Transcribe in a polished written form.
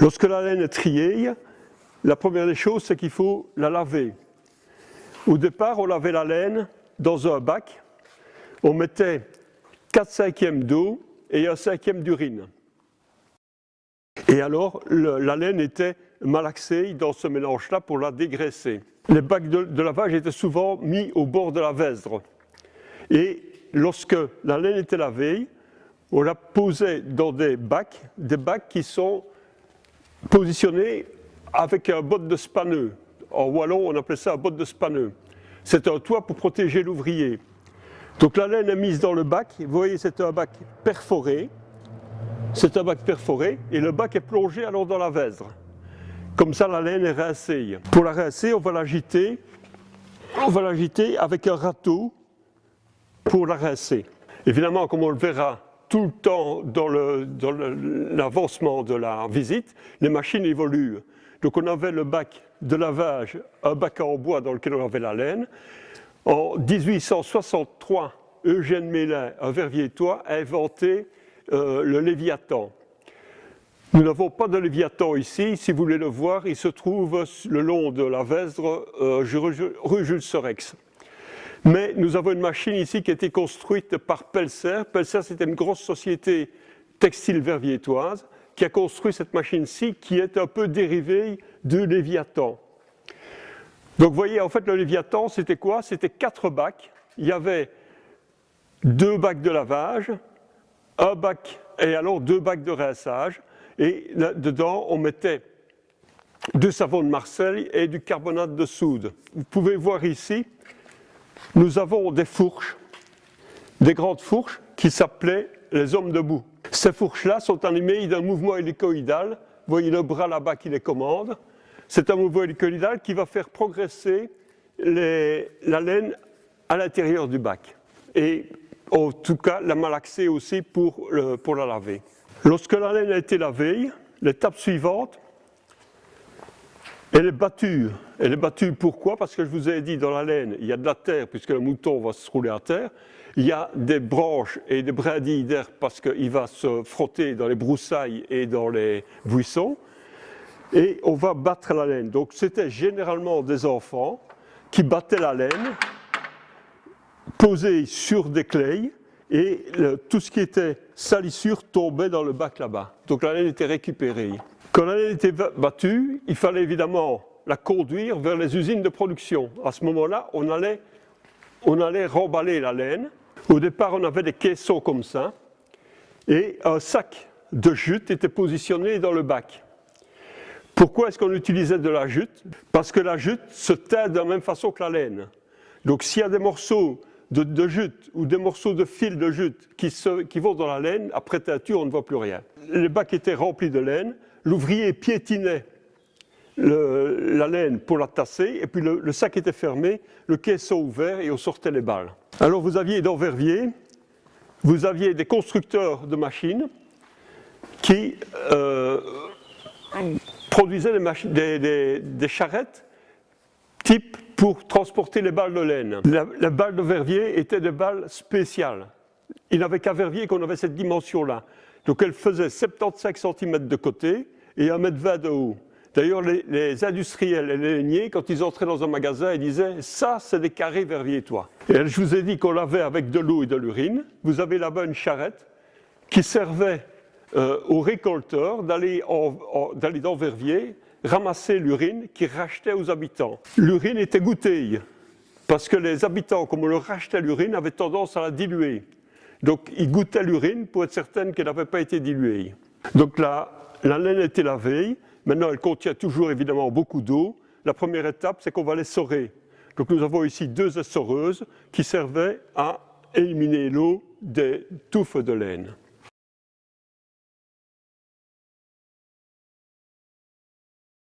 Lorsque la laine est triée, la première des choses, c'est qu'il faut la laver. Au départ, on lavait la laine dans un bac, on mettait 4/5 d'eau et 1/5 d'urine. Et alors, la laine était malaxée dans ce mélange-là pour la dégraisser. Les bacs de lavage étaient souvent mis au bord de la Vesdre. Et lorsque la laine était lavée, on la posait dans des bacs qui sont positionnés avec un botte de spaneux. En wallon, on appelait ça un botte de spaneux. C'est un toit pour protéger l'ouvrier. Donc la laine est mise dans le bac. Vous voyez, c'est un bac perforé. C'est un bac perforé et le bac est plongé alors dans la Vesdre. Comme ça, la laine est rincée. Pour la rincer, on va l'agiter avec un râteau pour la rincer. Évidemment, comme on le verra tout le temps dans l'avancement de la visite, les machines évoluent. Donc on avait le bac de lavage, un bac en bois dans lequel on avait la laine. En 1863, Eugène Mélin, un verviétois, a inventé le Léviathan. Nous n'avons pas de Léviathan ici. Si vous voulez le voir, il se trouve le long de la Vesdre, rue Jules Sorex. Mais nous avons une machine ici qui a été construite par Pelser. Pelser, c'était une grosse société textile verviétoise qui a construit cette machine-ci qui est un peu dérivée du Léviathan. Donc vous voyez, en fait, le Léviathan, c'était quoi? C'était 4 bacs. Il y avait 2 bacs de lavage, un bac et alors 2 bacs de rinçage. Et là, dedans, on mettait du savon de Marseille et du carbonate de soude. Vous pouvez voir ici, nous avons des fourches, des grandes fourches qui s'appelaient les hommes debout. Ces fourches-là sont animées d'un mouvement hélicoïdal. Vous voyez le bras là-bas qui les commande. C'est un mouvement hélicoïdal qui va faire progresser la laine à l'intérieur du bac. Et en tout cas, la malaxer aussi pour la laver. Lorsque la laine a été lavée, l'étape suivante, elle est battue. Elle est battue pourquoi? Parce que je vous ai dit, dans la laine, il y a de la terre, puisque le mouton va se rouler à terre. Il y a des branches et des brindilles d'herbe, parce qu'il va se frotter dans les broussailles et dans les buissons. Et on va battre la laine. Donc c'était généralement des enfants qui battaient la laine, posés sur des claies, et tout ce qui était salissure tombait dans le bac là-bas. Donc la laine était récupérée. Quand la laine était battue, il fallait évidemment la conduire vers les usines de production. À ce moment-là, on allait remballer la laine. Au départ, on avait des caissons comme ça, et un sac de jute était positionné dans le bac. Pourquoi est-ce qu'on utilisait de la jute? Parce que la jute se teint de la même façon que la laine. Donc s'il y a des morceaux de jute ou des morceaux de fil de jute qui vont dans la laine, après teinture, on ne voit plus rien. Les bacs étaient remplis de laine, l'ouvrier piétinait la laine pour la tasser, et puis le sac était fermé, le caisson ouvert et on sortait les balles. Alors vous aviez dans Verviers, vous aviez des constructeurs de machines qui produisaient des charrettes type pour transporter les balles de laine. Les balles de Verviers étaient des balles spéciales. Il n'avait qu'à Verviers qu'on avait cette dimension-là. Donc elles faisaient 75 cm de côté et 1,20 m de haut. D'ailleurs, les industriels et les lainiers, quand ils entraient dans un magasin, ils disaient « ça, c'est des carrés verviétois ». Et je vous ai dit qu'on lavait avec de l'eau et de l'urine. Vous avez là-bas une charrette qui servait aux récolteurs d'aller dans Verviers, ramasser l'urine qu'ils rachetaient aux habitants. L'urine était goûtée, parce que les habitants, comme on leur rachetait l'urine, avaient tendance à la diluer. Donc ils goûtaient l'urine pour être certaine qu'elle n'avait pas été diluée. Donc la laine était lavée, maintenant elle contient toujours évidemment beaucoup d'eau. La première étape, c'est qu'on va l'essorer. Donc nous avons ici 2 essoreuses qui servaient à éliminer l'eau des touffes de laine.